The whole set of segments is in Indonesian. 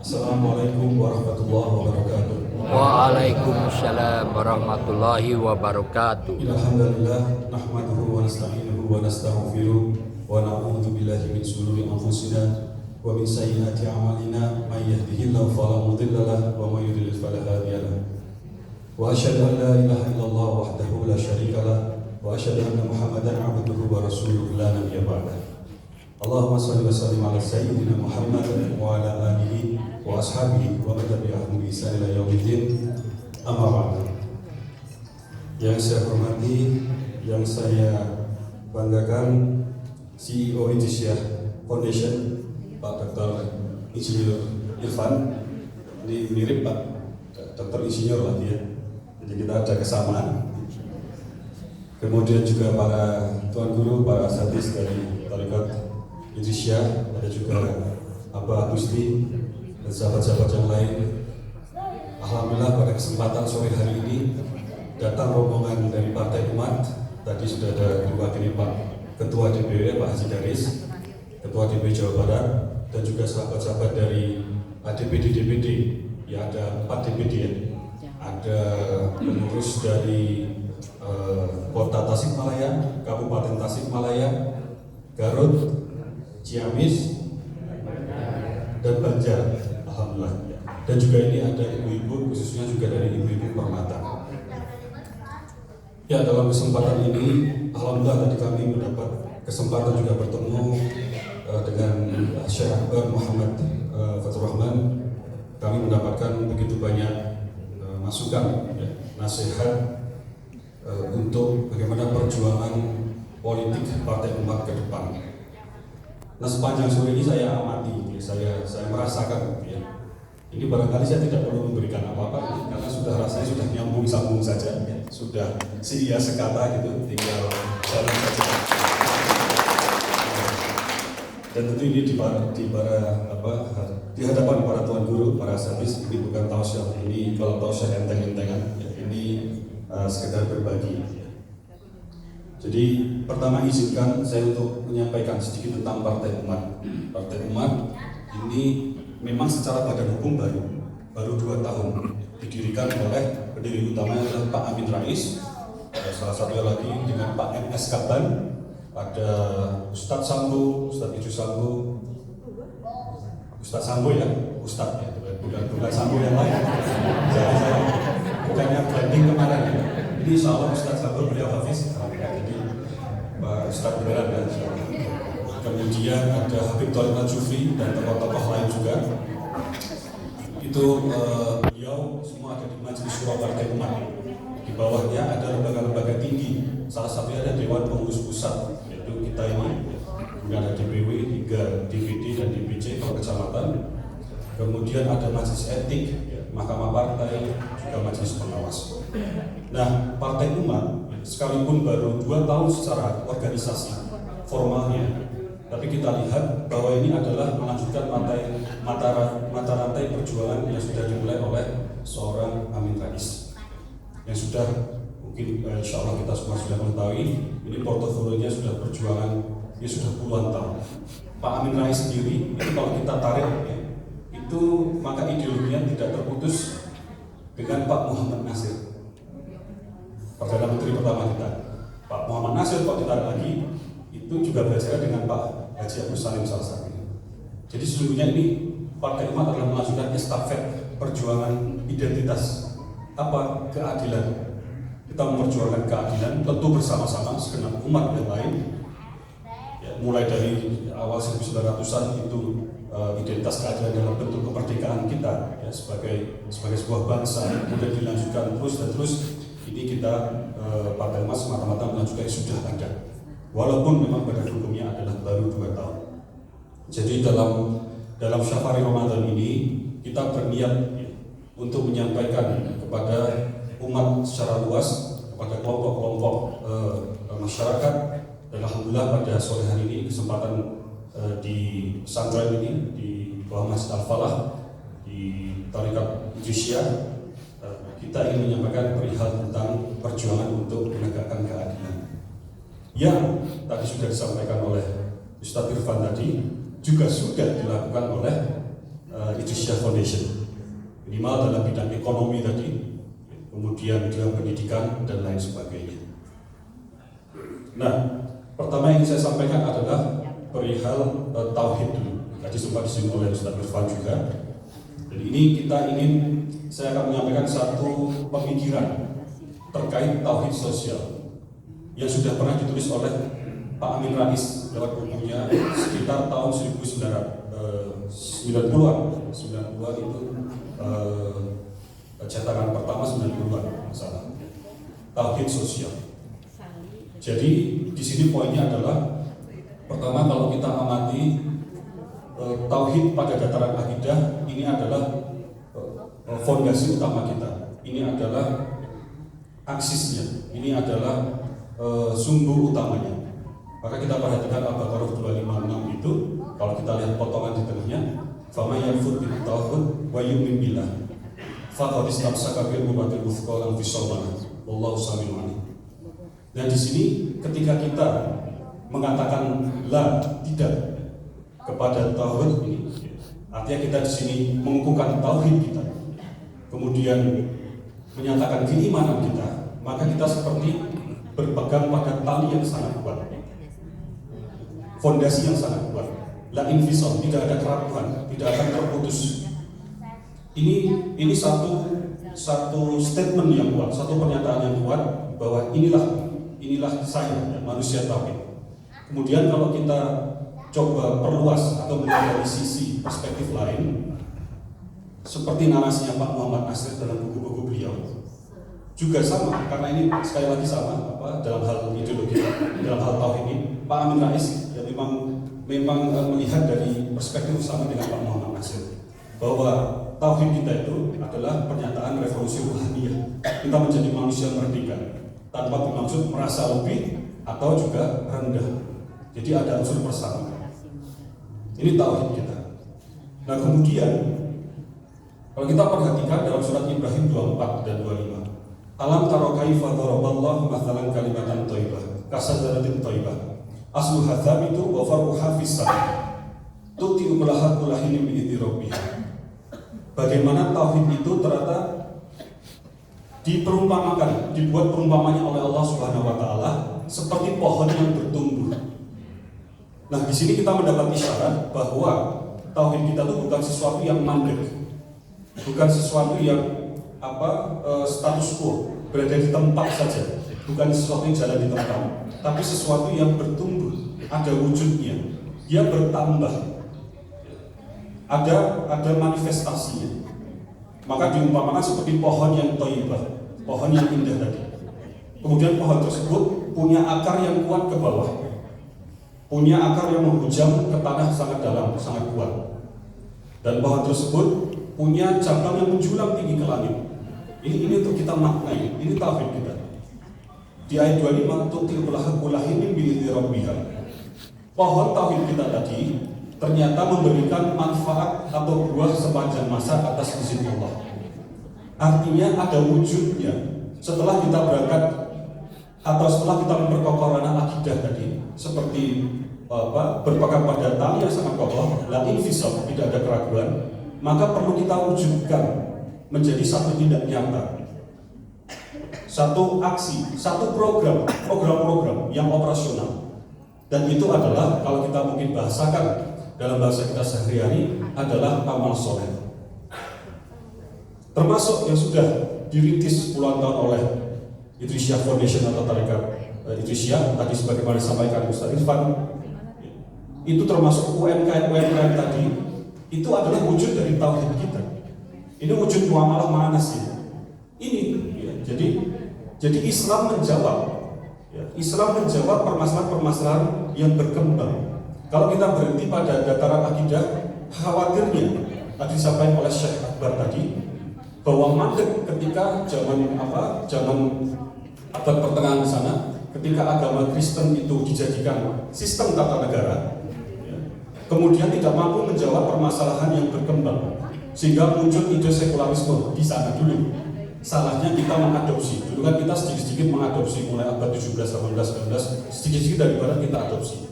Assalamualaikum warahmatullahi wabarakatuh. Waalaikumsalam warahmatullahi wabarakatuh. Alhamdulillah nahmaduhu wa nasta'inuhu wa nastaghfiruh wa na'udzu billahi min shururi anfusina wa min sayyiati a'malina may yahdihillahu fala mudilla lahu wa may yudlil fala hadiya lahu. Wa asyhadu an la ilaha illallah wahdahu la syarika lahu wa asyhadu anna Muhammadan 'abduhu wa rasuluhu la nabiyya ba'dahu. Allahumma shalli wa sallim ala sayyidina Muhammad wa ala alihi wa ashabihi wa man tabi'ahum bi ihsan ila yaumiddin. Amma ba'du. Yang saya hormati, yang saya banggakan, CEO Indonesia Foundation Pak Dr. Insinyur Irfan. Ini mirip Pak Dr. Insinyur lah dia. Jadi kita ada kesamaan. Kemudian juga para tuan guru, para asatidz dari Tarekat Indonesia, ada juga Abah Gusti dan sahabat-sahabat yang lain. Alhamdulillah pada kesempatan sore hari ini datang rombongan dari Partai Umat. Tadi sudah ada diwakili Pak Ketua DPW Pak Haji Daris, Ketua DPW Jawa Barat, dan juga sahabat-sahabat dari DPD. Ya, ada 4 DPD ya. Ada pengurus dari Kota Tasikmalaya, Kabupaten Tasikmalaya, Garut, Ciamis, dan Banjar, alhamdulillah. Dan juga ini ada ibu-ibu, khususnya juga dari ibu-ibu Permata. Ya, dalam kesempatan ini, alhamdulillah tadi kami mendapat kesempatan juga bertemu dengan Syekh Akbar Muhammad Fathur Rahman. Kami mendapatkan begitu banyak masukan, ya, nasihat untuk bagaimana perjuangan politik Partai Umat ke depan. Nah, sepanjang sore ini saya amati, saya merasakan, ya. Ini barangkali saya tidak perlu memberikan apa-apa, karena rasanya sudah nyambung sambung saja, ya. Sudah sia sekata gitu, tinggal jalan saja. Dan tentu ini di hadapan para tuan guru, para asatidz, ini bukan tausiah. Ini kalau tausiah enteng-entengan, ya, ini sekedar berbagi. Ya. Jadi pertama izinkan saya untuk menyampaikan sedikit tentang Partai Umat. Partai Umat ini memang secara badan hukum baru 2 tahun didirikan oleh pendiri utamanya adalah Pak Amin Rais, salah satunya lagi dengan Pak MS Kaban, ada Ustadz Sambo, Ustadz Idrus Sambo, Ustadz Sambo ya, Ustadz ya, bukan Sambo yang lain. Saya bukannya branding kemarin ya. Ini insya Allah Ustadz Sambo beliau hafiz. Pak Ustadz Beran dan kemudian ada Habib Thalib Al-Jufri dan tokoh-tokoh lain juga. Itu beliau semua ada di Majelis Syuro Partai Umat. Di bawahnya ada lembaga-lembaga tinggi. Salah satunya ada Dewan Pengurus Pusat, yaitu kita ini. Kemudian ada DPW, hingga DPD dan DPC kalau kecamatan. Kemudian ada Majelis Etik, ya, Mahkamah Partai, juga Majelis Pengawas. Nah, Partai Umat sekalipun baru 2 tahun secara organisasi formalnya, tapi kita lihat bahwa ini adalah melanjutkan mata rantai perjuangan yang sudah dimulai oleh seorang Amin Rais, yang sudah mungkin insya Allah kita semua sudah mengetahui ini portofolionya sudah perjuangan ini sudah puluhan tahun. Pak Amin Rais sendiri itu kalau kita tarik ya, itu maka ideologinya tidak terputus dengan Pak Muhammad Nasir, Perdana Menteri pertama kita. Pak Muhammad Nasir kalau ditarik lagi itu juga belajar dengan Pak Haji Agus Salim salah satunya. Jadi sesungguhnya ini Partai Umat adalah melanjutkan estafet perjuangan identitas apa keadilan. Kita memperjuangkan keadilan tentu bersama-sama segenap umat yang lain. Ya, mulai dari awal 1900-an itu identitas keadilan dalam bentuk kemerdekaan kita ya, sebagai sebuah bangsa, kemudian dilanjutkan terus dan terus. Ini kita Partai Umat semata-mata melanjutkan yang sudah ada, walaupun memang badan hukumnya adalah baru 2 tahun. Jadi dalam Syafari Ramadan ini kita berniat ya, untuk menyampaikan kepada umat secara luas, kepada kelompok-kelompok masyarakat. Dan alhamdulillah pada sore hari ini kesempatan di pesantren ini di bawah Masjid Al-Falah di Tarekat Indonesia, kita ingin menyampaikan perihal tentang perjuangan untuk menegakkan keadilan yang tadi sudah disampaikan oleh Ustadz Irfan tadi, juga sudah dilakukan oleh Idrisiah Foundation, minimal dalam bidang ekonomi tadi, kemudian dalam pendidikan dan lain sebagainya. Nah, pertama yang saya sampaikan adalah perihal tauhid dulu. Tadi sempat disinggung oleh Ustaz Irfan juga. Dan ini saya akan menyampaikan satu pemikiran terkait tauhid sosial yang sudah pernah ditulis oleh Pak Amin Rais lewat bukunya sekitar tahun 1990-an. 90-an itu cetakan pertama 90-an masalah tauhid sosial. Jadi di sini poinnya adalah pertama, kalau kita amati tauhid pada dataran akidah, ini adalah fondasi utama kita. Ini adalah aksisnya, ini adalah sumber utamanya. Maka kita perhatikan Al-Baqarah 256 itu, kalau kita lihat potongan di tengahnya, "Faman yakfur bit-taghut wa yu'min billah, faqad istamsaka bil urwatil wuthqa lam fisama, wallahu samiun alim." Dan di sini ketika kita mengatakan la, tidak kepada tauhid ini, artinya kita di sini mengukuhkan tauhid kita, kemudian menyatakan keimanan kita, maka kita seperti berpegang pada tali yang sangat kuat, fondasi yang sangat kuat. La infisal, tidak ada kerapuhan, tidak akan terputus. Ini satu statement yang kuat, satu pernyataan yang kuat bahwa inilah saya, manusia tauhid. Kemudian kalau kita coba perluas atau melihat dari sisi perspektif lain, seperti narasinya Pak Muhammad Nasir dalam buku-buku beliau, juga sama, karena ini sekali lagi sama dalam hal ideologi, dalam hal tauhid ini, Pak Amin Rais ya memang melihat dari perspektif sama dengan Pak Muhammad Nasir, bahwa tauhid kita itu adalah pernyataan revolusi ruhaniyah. Kita menjadi manusia merdeka tanpa bermaksud merasa lebih atau juga rendah. Jadi ada unsur persamaan. Ini tauhid kita. Nah, kemudian kalau kita perhatikan dalam surat Ibrahim 24 dan 25, alam taro kaifa daraballahu mathalan kalimatan thayyibah kasajaratin thayyibah asluha thabitu wa far'uha fis sama tuti ukulaha kulahin bi idzi rabbih. Bagaimana tauhid itu ternyata dibuat perumpamannya oleh Allah Subhanahu wa taala seperti pohon yang bertumbuh. Nah, di sini kita mendapat isyarat bahwa tauhid kita itu bukan sesuatu yang mandek, bukan sesuatu yang status quo, berada di tempat saja, bukan sesuatu yang jalan di tempat, tapi sesuatu yang bertumbuh, ada wujudnya, dia bertambah, ada manifestasinya. Maka diumpamakan seperti pohon yang thayyibah, pohon yang indah tadi. Kemudian pohon tersebut punya akar yang kuat ke bawah, punya akar yang menghujam ke tanah sangat dalam, sangat kuat. Dan pohon tersebut punya cabang yang menjulang tinggi ke langit. Ini untuk kita maknai, ini tauhid kita. Di ayat 25, tutil kulahin bi idzi rabbiha. Pohon tauhid kita tadi ternyata memberikan manfaat atau buah sepanjang masa atas izin Allah. Artinya ada wujudnya setelah kita berangkat atau setelah kita memperkokoh ranah akidah tadi, seperti berpegang pada tali yang sangat kokoh, la infisal, tidak ada keraguan, maka perlu kita wujudkan menjadi satu tindak nyata, satu aksi, satu program yang operasional. Dan itu adalah, kalau kita mungkin bahasakan dalam bahasa kita sehari-hari, adalah amal soleh. Termasuk yang sudah dirintis puluhan tahun oleh Idrisiah Foundation atau Tarekat Idrisiah, tadi sebagaimana disampaikan Ustaz Irfan, itu termasuk UMKM tadi, itu adalah wujud dari tauhid kita. Ini wujud muamalah manas ya. Ini ya, jadi Islam menjawab permasalahan-permasalahan yang berkembang. Kalau kita berhenti pada dataran akidah, khawatirnya tadi disampaikan oleh Syekh Akbar tadi, bahwa mandek ketika zaman abad pertengahan di sana, ketika agama Kristen itu dijadikan sistem tata negara, ya, kemudian tidak mampu menjawab permasalahan yang berkembang, sehingga muncul ide sekularisme di sana dulu. Salahnya kita mengadopsi. Dulu kan kita sedikit-sedikit mengadopsi, mulai abad 17, 18, 19, sedikit-sedikit dari barat kita adopsi.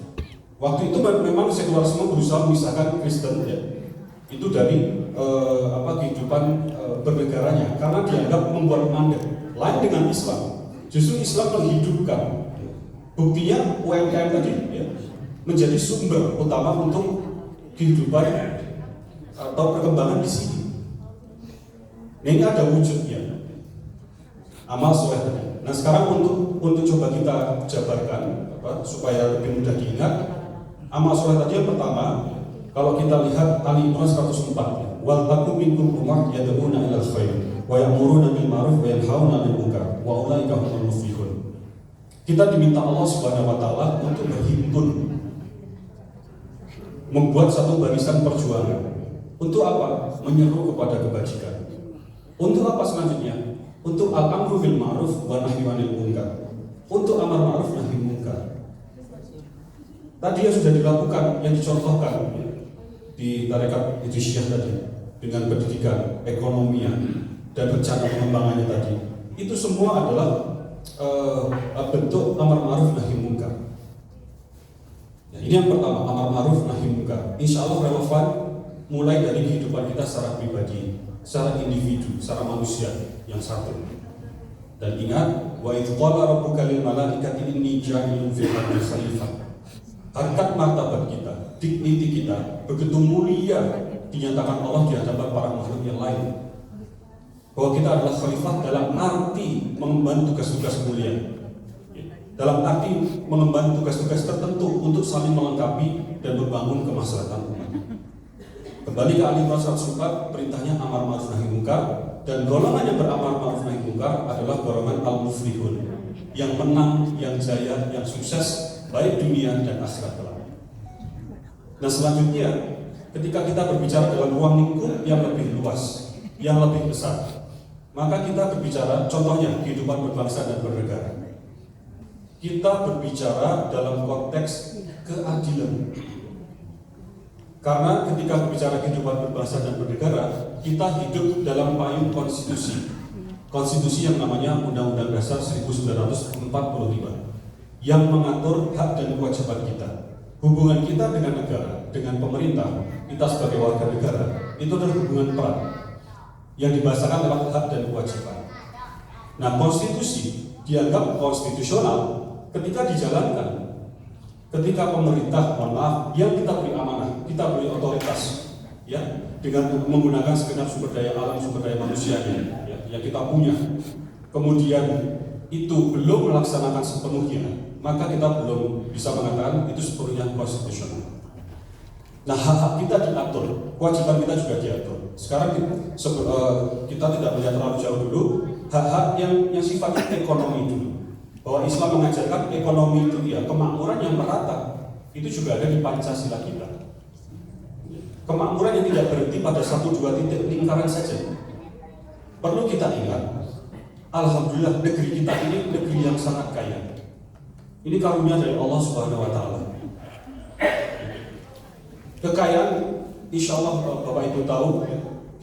Waktu itu memang sekularisme berusaha memisahkan Kristen ya, itu dari kehidupan bernegaranya, karena dianggap membuat mandek. Lain dengan Islam, justru Islam menghidupkan. Buktinya UMKM tadi ya, menjadi sumber utama untuk kehidupan atau perkembangan di sini. Nah, ini ada wujudnya, amal soleh tadi. Nah sekarang untuk coba kita jabarkan supaya lebih mudah diingat, amal soleh tadi yang pertama, kalau kita lihat Ali Imran 104, wal takum minkum ummah yad'una ilal khair wa ya'muruna bil ma'ruf wa yanhauna 'anil munkar wa ulaika humul muflihun. Kita diminta Allah Subhanahu wa taala untuk berhimpun, membuat satu barisan perjuangan. Untuk apa? Menyeru kepada kebajikan. Untuk apa selanjutnya? Untuk al-amru bil ma'ruf wa nahyi 'anil munkar. Untuk amar ma'ruf nahi munkar. Tadi yang sudah dilakukan, yang dicontohkan di tarekat itu Syekh tadi, dengan pendidikan, ekonomi dan rencana pengembangannya tadi, itu semua adalah bentuk amar ma'ruf nahi munkar. Ya, ini yang pertama, amar ma'ruf nahi munkar. Insya Allah relevan mulai dari kehidupan kita secara pribadi, secara individu, secara manusia yang satu. Dan ingat, wa idh qala rabbuka lil malaikati inni ja'ilun fil ardi khalifah. Harkat martabat kita, dignity kita begitu mulia dinyatakan Allah di hadapan para makhluk yang lain. Bahwa kita adalah khalifah dalam arti mengemban tugas-tugas mulia, dalam arti mengemban tugas-tugas tertentu untuk saling melengkapi dan membangun kemaslahatan umat. Kembali ke Ali Imran 104, perintahnya amar ma'ruf nahi munkar, dan golongan yang beramar ma'ruf nahi munkar adalah golongan al-muflihun, yang menang, yang jaya, yang sukses baik dunia dan akhirat kelak. Nah selanjutnya, ketika kita berbicara dalam ruang lingkup yang lebih luas, yang lebih besar, maka kita berbicara, contohnya kehidupan berbangsa dan bernegara. Kita berbicara dalam konteks keadilan. Karena ketika berbicara kehidupan berbangsa dan bernegara, kita hidup dalam payung konstitusi. Konstitusi yang namanya Undang-Undang Dasar 1945, yang mengatur hak dan kewajiban kita. Hubungan kita dengan negara, dengan pemerintah, kita sebagai warga negara, itu adalah hubungan peran yang dibahasakan lewat hak dan kewajiban. Nah, konstitusi dianggap konstitusional ketika dijalankan, ketika pemerintah, mohon maaf, yang kita beri amanah, kita beri otoritas, ya, dengan menggunakan segenap sumber daya alam, sumber daya manusianya, ya, yang kita punya, kemudian itu belum melaksanakan sepenuhnya, maka kita belum bisa mengatakan itu sepenuhnya konstitusional. Nah, hak-hak kita diatur, kewajiban kita juga diatur. Sekarang kita tidak melihat terlalu jauh dulu, hak-hak yang sifatnya ekonomi dulu. Bahwa Islam mengajarkan ekonomi itu ya kemakmuran yang merata, itu juga ada di Pancasila kita. Kemakmuran yang tidak berhenti pada 1-2 titik lingkaran saja. Perlu kita ingat, alhamdulillah negeri kita ini negeri yang sangat kaya. Ini karunia dari Allah Subhanahu wa taala. Kekayaan, insya Allah Bapak Ibu tahu,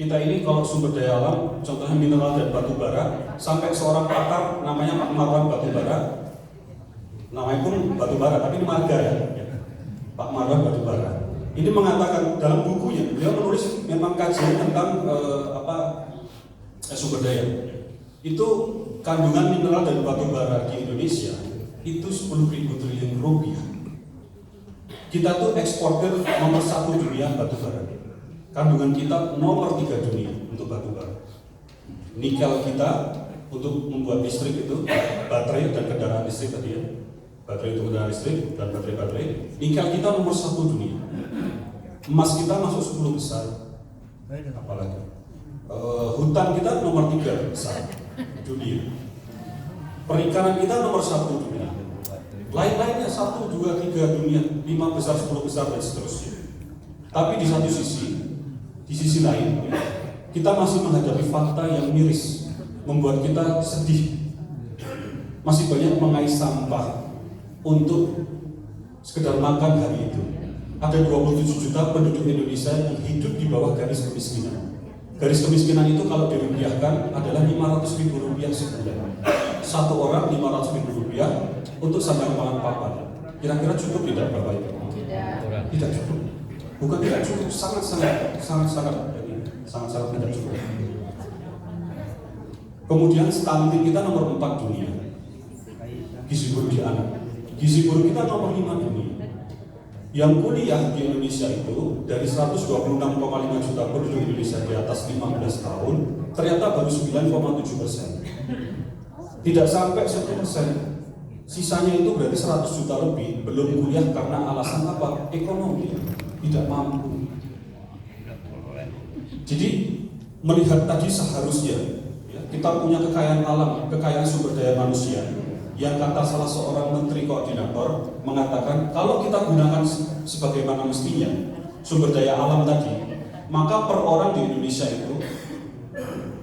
kita ini kalau sumber daya alam, contohnya mineral dan batu bara, sampai seorang pakar namanya Pak Marwan Batubara, namanya pun Batubara, tapi ini marga ya, Pak Marwan Batubara. Ini mengatakan dalam bukunya, beliau menulis memang kajian tentang sumber daya. Itu kandungan mineral dan batu bara di Indonesia itu 10.000 triliun rupiah. Kita tuh eksportir nomor 1 dunia batu bara. Kandungan kita nomor 3 dunia untuk batu bara. Nikel kita untuk membuat listrik itu, baterai dan kendaraan listrik tadi ya. Baterai untuk kendaraan listrik dan baterai-baterai. Nikel kita nomor 1 dunia. Emas kita masuk 10 besar. Apalagi hutan kita nomor 3 besar dunia. Perikanan kita nomor 1 dunia. Lain-lainnya 1, 2, 3 dunia, 5 besar, 10 besar dan seterusnya. Tapi di satu sisi, di sisi lain, kita masih menghadapi fakta yang miris, membuat kita sedih. Masih banyak mengais sampah untuk sekedar makan hari itu. Ada 27 juta penduduk Indonesia yang hidup di bawah garis kemiskinan. Garis kemiskinan itu kalau dirupiahkan adalah 500.000 rupiah sebulan. Satu orang 500.000 rupiah untuk sandang pangan papan. Kira-kira cukup tidak Bapak Ibu? Tidak cukup. Bukan tidak cukup, sangat tidak cukup. Kemudian stunting kita nomor 4 dunia. Gizi buruk di anak. Gizi buruk kita nomor 5 dunia. Yang kuliah di Indonesia itu dari 126,5 juta penduduk Indonesia di atas 15 tahun, ternyata baru 9,7%. Tidak sampai 1%. Sisanya itu berarti 100 juta lebih belum kuliah karena alasan apa? Ekonomi, tidak mampu. Jadi melihat tadi seharusnya ya, kita punya kekayaan alam, kekayaan sumber daya manusia. Yang kata salah seorang menteri koordinator mengatakan kalau kita gunakan sebagaimana mestinya sumber daya alam tadi, maka per orang di Indonesia itu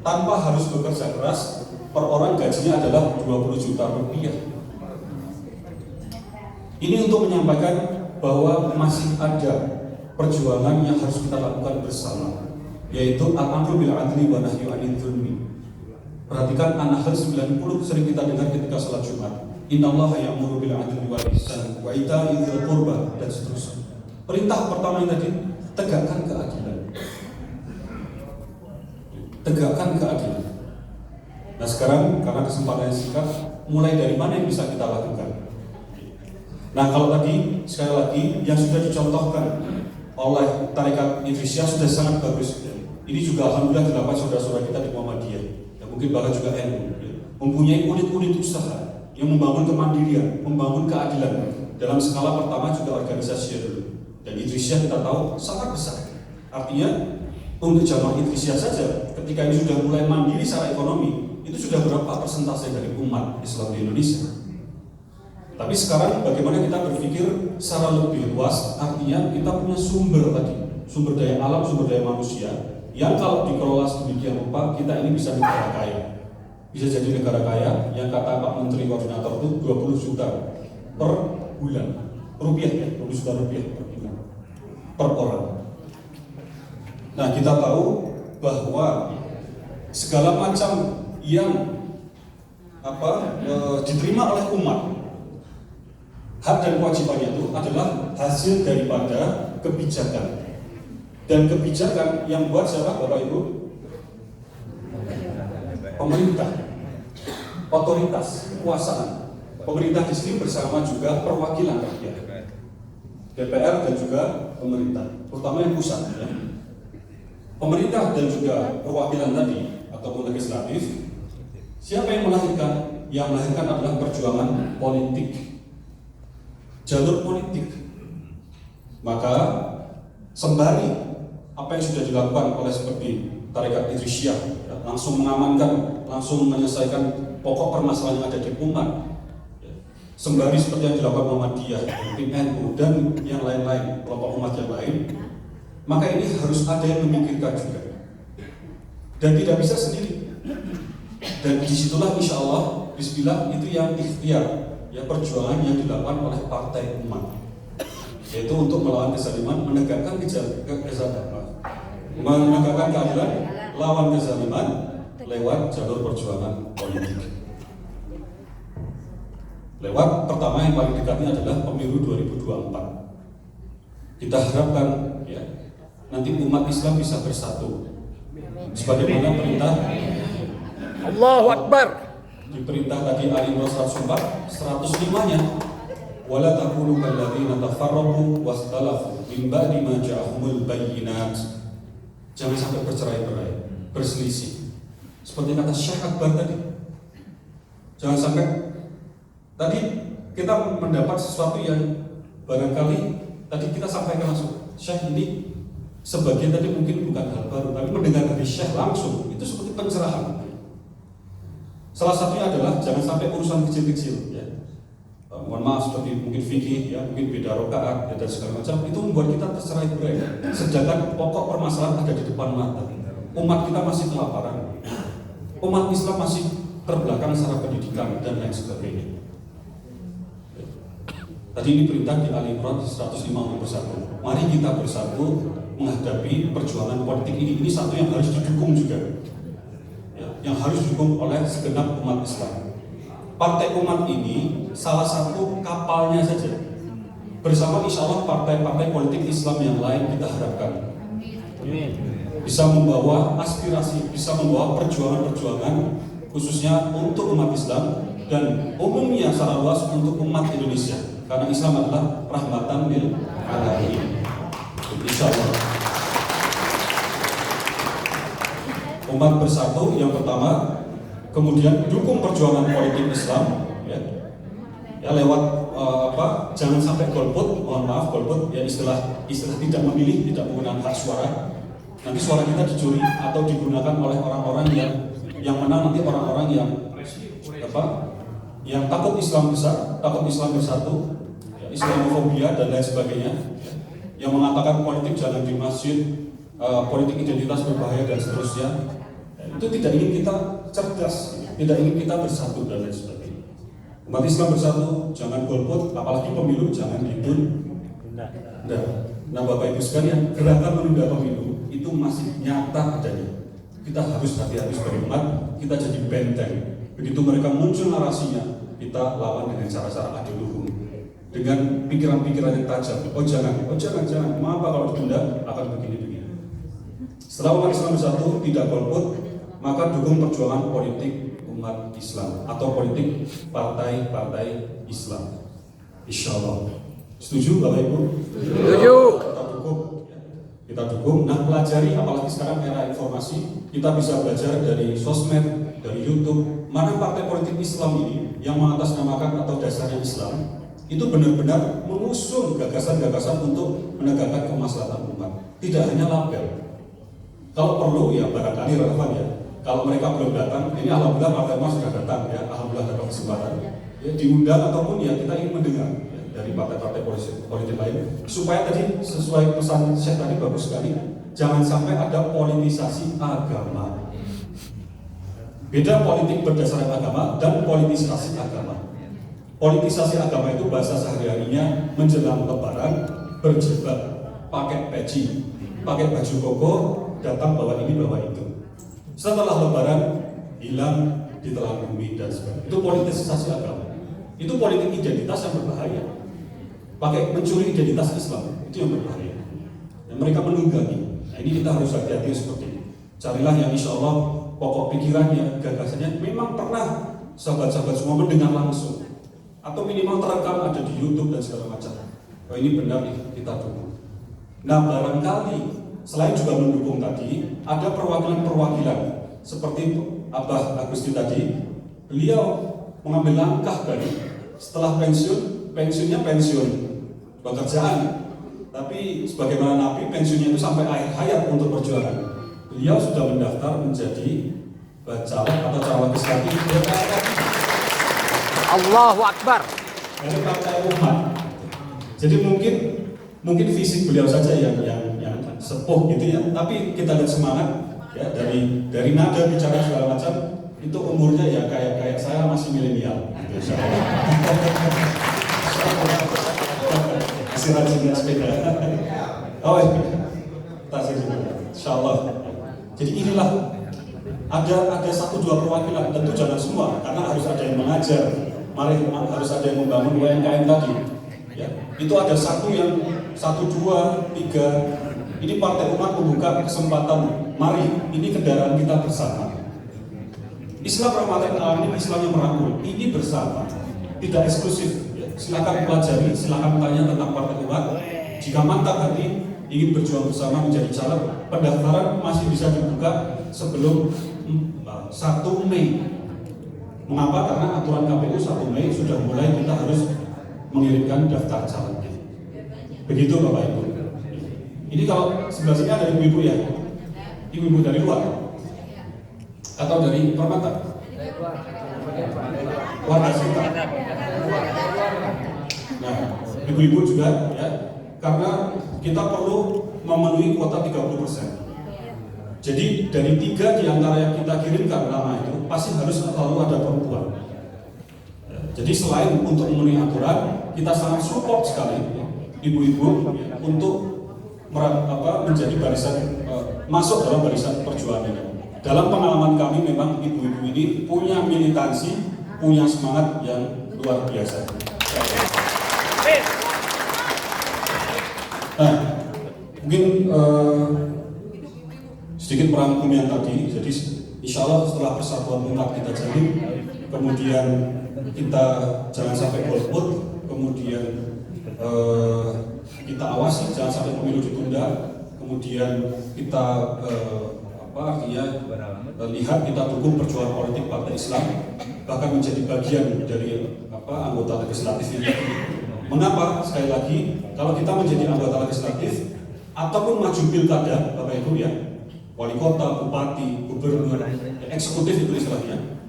tanpa harus bekerja keras, per orang gajinya adalah 20 juta rupiah. Ini untuk menyampaikan bahwa masih ada perjuangan yang harus kita lakukan bersama, yaitu al-amru bil adli wa nahyu 'anil dzulmi. Perhatikan An-Nahl 90 sering kita dengar ketika salat Jumat. Innallaha ya'muru bil adli wal ihsan wa ita'i dzil qurba dan seterusnya. Perintah pertama yang tadi, tegakkan keadilan. Tegakkan keadilan. Nah sekarang karena kesempatan yang singkat, mulai dari mana yang bisa kita lakukan? Nah kalau tadi, sekali lagi, yang sudah dicontohkan oleh Tarekat Idrisiyah sudah sangat bagus. Ini juga alhamdulillah dilakukan saudara-saudara kita di Muhammadiyah, yang mungkin bahkan juga NU, mempunyai unit-unit usaha yang membangun kemandirian, membangun keadilan. Dalam skala pertama juga organisasi dulu. Dan Idrisiyah kita tahu sangat besar. Artinya untuk jamaah Idrisiyah saja, ketika ini sudah mulai mandiri secara ekonomi, itu sudah berapa persentase dari umat Islam di Indonesia? Tapi sekarang bagaimana kita berpikir secara lebih luas, artinya kita punya sumber tadi, sumber daya alam, sumber daya manusia, yang kalau dikelola sedemikian rupa, kita ini bisa negara kaya. Bisa jadi negara kaya, yang kata Pak Menteri Koordinator itu 20 juta per bulan, rupiah ya, 20 juta rupiah per bulan, per orang. Nah kita tahu bahwa segala macam yang diterima oleh umat, hak dan kewajibannya itu adalah hasil daripada kebijakan. Dan kebijakan yang buat siapa Bapak Ibu? Pemerintah, otoritas, kekuasaan. Pemerintah di sini bersama juga perwakilan rakyat, DPR dan juga pemerintah, terutama yang pusat. Ya. Pemerintah dan juga perwakilan tadi ataupun legislatif, siapa yang melahirkan? Yang melahirkan adalah perjuangan politik, jalur politik. Maka sembari apa yang sudah dilakukan oleh seperti Tarekat Idrisiyah, ya, langsung mengamankan, langsung menyelesaikan pokok permasalahan yang ada di umat, ya. Sembari seperti yang dilakukan Muhammadiyah, NU dan yang lain-lain, kelompok umat yang lain, maka ini harus ada yang memikirkan juga, dan tidak bisa sendiri. Dan disitulah insya Allah, bismillah, itu yang ikhtiar, ya, perjuangan yang dilakukan oleh partai umat, yaitu untuk melawan kezaliman, menegakkan menegakkan keadilan, lawan kezaliman lewat jalur perjuangan politik. Lewat pertama yang paling dekatnya adalah pemilu 2024. Kita harapkan ya nanti umat Islam bisa bersatu. Sebagaimana perintah Allahu Akbar. Diperintah tadi Ali Imran 104, 105-nya wala takunu kalladzina tafarraqu wastalafu min ba'di ma ja'ahumul bayyinat. Jangan sampai bercerai-berai, berselisih. Seperti kata Syekh Akbar tadi. Jangan sampai tadi kita mendapat sesuatu yang barangkali tadi kita sampaikan langsung. Syekh ini sebagian tadi mungkin bukan hal baru, tapi mendengar dari Syekh langsung itu seperti pencerahan. Salah satunya adalah jangan sampai urusan kecil-kecil ya. Mohon maaf seperti mungkin fikih ya, mungkin beda rakaat ya, dan segala macam itu membuat kita tercerai-berai. Sedangkan pokok permasalahan ada di depan mata. Umat kita masih kelaparan. Umat Islam masih terbelakang secara pendidikan dan lain sebagainya. Tadi ini perintah di Ali Imran 105 bersatu. Mari kita bersatu menghadapi perjuangan politik ini. Ini satu yang harus didukung juga. Yang harus didukung oleh segenap umat Islam. Partai umat ini salah satu kapalnya saja. bersama insya Allah partai-partai politik Islam yang lain kita harapkan bisa membawa aspirasi, bisa membawa perjuangan-perjuangan khususnya untuk umat Islam dan umumnya secara luas untuk umat Indonesia, karena Islam adalah rahmatan lil alamin. Insya Allah umat bersatu yang pertama, kemudian dukung perjuangan politik Islam ya lewat jangan sampai golput, mohon maaf golput ya istilah tidak memilih, tidak menggunakan hak suara. Nanti suara kita dicuri atau digunakan oleh orang-orang yang menang, nanti orang-orang yang takut Islam besar, takut Islam bersatu, ya, Islamofobia dan lain sebagainya, yang mengatakan politik jangan di masjid, politik identitas berbahaya dan seterusnya. Itu tidak ingin kita cerdas, tidak ingin kita bersatu dan lain sebagainya. Umat Islam bersatu, jangan golput, apalagi pemilu jangan ditunda. Nah, Bapak Ibu sekalian, gerakan menunda pemilu itu masih nyata adanya. Kita harus hati-hati sebagai umat, kita jadi benteng. Begitu mereka muncul narasinya, kita lawan dengan cara-cara adiluhum, dengan pikiran-pikiran yang tajam. Oh jangan, mengapa kalau ditunda akan begini-begini. Setelah umat Islam bersatu, tidak golput, maka dukung perjuangan politik umat Islam atau politik partai-partai Islam. Insya Allah. Setuju Bapak Ibu? Setuju. Kita dukung. Nah, pelajari, apalagi sekarang era informasi, kita bisa belajar dari sosmed, dari YouTube, mana partai politik Islam ini yang mengatasnamakan atau dasarnya Islam itu benar-benar mengusung gagasan-gagasan untuk menegakkan kemaslahatan umat. Tidak hanya label. Kalau perlu ya barangkali relevan ya. Kalau mereka belum datang, ini alhamdulillah partai emas sudah datang ya, alhamdulillah dapat kesempatan. Ya, diundang ataupun ya kita ingin mendengar ya, dari partai-partai politik lain, supaya tadi sesuai pesan Syekh tadi bagus sekali, jangan sampai ada politisasi agama. Beda politik berdasarkan agama dan politisasi agama. Politisasi agama itu bahasa sehari-harinya menjelang Lebaran berjilbab, pakai peci, pakai baju koko, datang bawa ini bawa itu. Setelah Lebaran hilang di telan bumi dan sebagainya. Itu politisasi agama. Itu politik identitas yang berbahaya. Pakai mencuri identitas Islam itu yang berbahaya. Dan mereka menunggangi. Nah, ini kita harus hati-hati seperti ini. Carilah yang insya Allah pokok pikirannya, gagasannya memang pernah sahabat-sahabat semua mendengar langsung, atau minimal terekam ada di YouTube dan segala macam. Oh ini benar nih, kita dukung. Nah barangkali selain juga mendukung tadi, ada perwakilan-perwakilan seperti Abah Agusti tadi, beliau mengambil langkah dari setelah pensiunnya pensiun pekerjaan, tapi sebagaimana Nabi pensiunnya itu sampai akhir hayat untuk perjuangan. Beliau sudah mendaftar menjadi caleg atau caleg legislatif DPR. Allahu Akbar. Dari partai umat. Jadi mungkin fisik beliau saja yang sepuh gitu ya, tapi kita lihat semangat ya dari nada bicara segala macam itu umurnya ya kayak saya masih milenial gitu, masih rajin sepeda. Oh tasik juga, insyaallah. Jadi inilah ada 1-2 perwakilan, tentu jangan semua karena harus ada yang mengajar, harus ada yang membangun UMKM tadi. Ya, itu ada 1, 2, 3. Ini partai umat membuka kesempatan. Mari, ini kendaraan kita bersama. Islam rahmatan alamin, Islam yang merangkul. Ini bersama, tidak eksklusif. Ya, silakan pelajari, silakan tanya tentang partai umat. Jika mantap hati ingin berjuang bersama menjadi caleg, pendaftaran masih bisa dibuka sebelum 1 Mei. Mengapa? Karena aturan KPU 1 Mei sudah mulai kita harus mengirimkan daftar calegnya. Begitu Bapak Ibu. Ini kalau sebelah sini ada ibu-ibu ya, ibu-ibu dari luar atau dari Permata? Warga sekitar. Nah, ibu-ibu juga ya, karena kita perlu memenuhi kuota 30%. Jadi dari 3 di antara yang kita kirimkan nama itu pasti harus selalu ada perempuan. Jadi selain untuk memenuhi aturan, kita sangat support sekali ibu-ibu untuk menjadi barisan, masuk dalam barisan perjuangan ini. Dalam pengalaman kami memang ibu-ibu ini punya militansi, punya semangat yang luar biasa. Nah, mungkin sedikit perangkum yang tadi. Jadi insya Allah setelah persatuan umat kita jalin, kemudian kita jangan sampai golput, kemudian kita awasi jangan sampai pemilu ditunda, kemudian kita lihat kita dukung perjuangan politik partai Islam, bahkan menjadi bagian dari anggota legislatif ini. Mengapa? Sekali lagi, kalau kita menjadi anggota legislatif ataupun maju pilkada, Bapak Ibu ya, wali kota, bupati, gubernur, eksekutif itu istilahnya.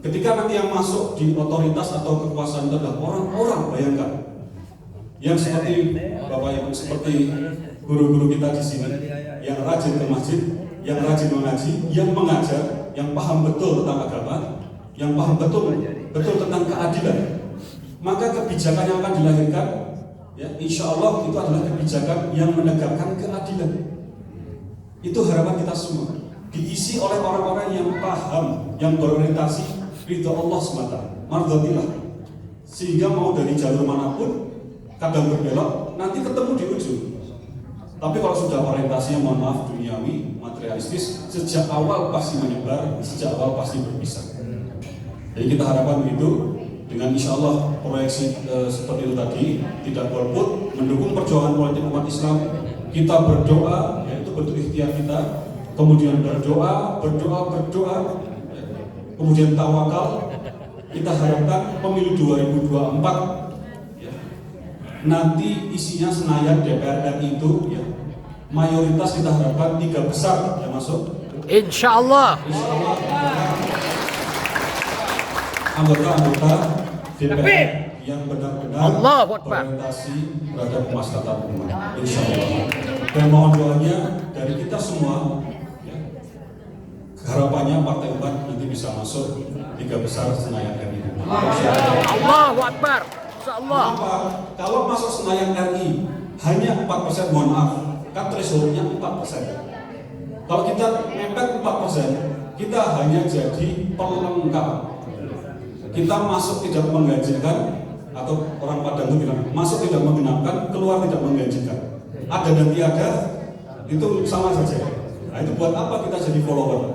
Ketika nanti yang masuk di otoritas atau kekuasaan itu adalah orang-orang, bayangkan, yang seperti Bapak Ibu, seperti guru-guru kita di sini, yang rajin ke masjid, yang rajin mengaji, yang mengajar, yang paham betul tentang agama, yang paham betul tentang keadilan. Maka kebijakan yang akan dilahirkan, ya, insya Allah itu adalah kebijakan yang menegakkan keadilan. Itu harapan kita semua. Diisi oleh orang-orang yang paham, yang berorientasi ridho Allah semata, mardhatillah. Sehingga mau dari jalur manapun, kadang berbelok, nanti ketemu di ujung. Tapi kalau sudah orientasinya mohon maaf duniawi, materialistis, sejak awal pasti menyebar, sejak awal pasti berpisah. Jadi kita harapkan begitu. Dengan insya Allah proyeksi seperti itu tadi, tidak golput, mendukung perjuangan politik umat Islam. Kita berdoa, yaitu bentuk ikhtiar kita, kemudian berdoa, kemudian tawakal. Kita harapkan pemilu 2024 ya, nanti isinya Senayan DPR RI itu ya, mayoritas kita harapkan 3 besar yang masuk. Insya Allah. Anggota DPR yang benar-benar berorientasi terhadap kemaslahatan umat, insya Allah. Dan mohon doanya dari kita semua, ya, harapannya partai umat nanti bisa masuk 3 besar Senayan RI. Allahu Akbar. Insya Allah. Kalau masuk Senayan RI hanya 4%, mohon maaf, kan thresholdnya 4%. Kalau kita mepet 4%, kita hanya jadi pelengkap. Kita masuk tidak mengganjilkan, atau orang Padang itu bilang masuk tidak menggenapkan, keluar tidak mengganjilkan. Ada dan tiada itu sama saja. Nah, itu buat apa kita jadi follower?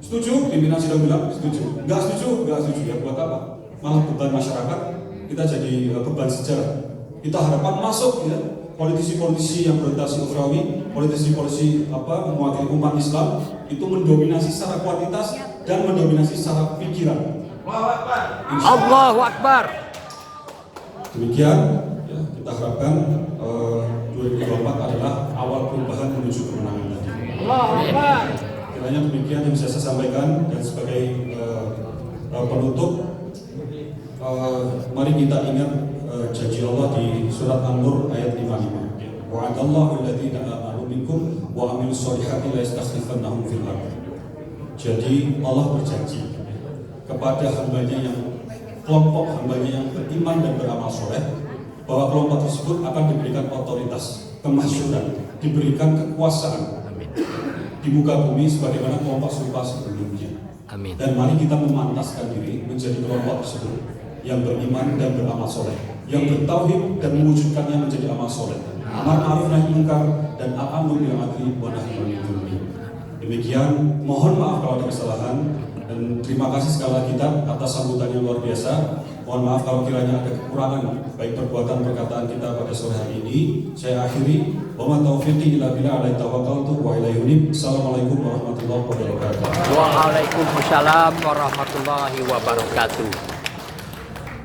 Setuju? Pimpinan sidang bilang setuju. Enggak setuju ya buat apa? Malah beban masyarakat, kita jadi beban sejarah. Kita harapkan masuk ya politisi-politisi yang berorientasi ukhrawi, politisi-politisi mewakili umat Islam itu mendominasi secara kuantitas dan mendominasi secara pikiran. Allahu Akbar. Demikian ya, kita harapkan 2024 adalah awal perubahan menuju kemenangan tadi. Allahu Akbar. Kiranya demikian yang bisa saya sampaikan, dan sebagai penutup, mari kita ingat janji Allah di surat An-Nur ayat 55. Wa'adallahu alladziina aamanu minkum wa 'amilus sholihati la yastakhlifannahum fil ardh. Jadi Allah berjanji kepada hambanya yang kelompok hambanya yang beriman dan beramal soleh, bahwa kelompok tersebut akan diberikan otoritas, kemasyhuran, diberikan kekuasaan di muka bumi sebagaimana kelompok serupa sebelumnya. Amin. Dan mari kita memantaskan diri menjadi kelompok tersebut yang beriman dan beramal soleh, yang bertauhid dan mewujudkannya menjadi amal soleh. Amar ma'ruf nahi munkar dan al-amru bil ma'ruf wa nahyi 'anil munkar. Demikian, mohon maaf kalau ada kesalahan. Dan terima kasih sekali lagi kita atas sambutan yang luar biasa. Mohon maaf kalau kiranya ada kekurangan baik perbuatan perkataan kita pada sore hari ini. Saya akhiri. Wa ma taufiqi illa billah, alaihi tawakkaltu wa ilaihi unib. Assalamualaikum warahmatullahi wabarakatuh. Waalaikumsalam warahmatullahi wabarakatuh.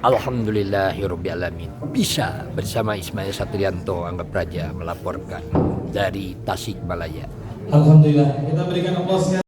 Alhamdulillahirabbil alamin. Bisa bersama Ismail Satrianto Anggap Praja melaporkan dari Tasikmalaya. Alhamdulillah. Kita berikan aplaus.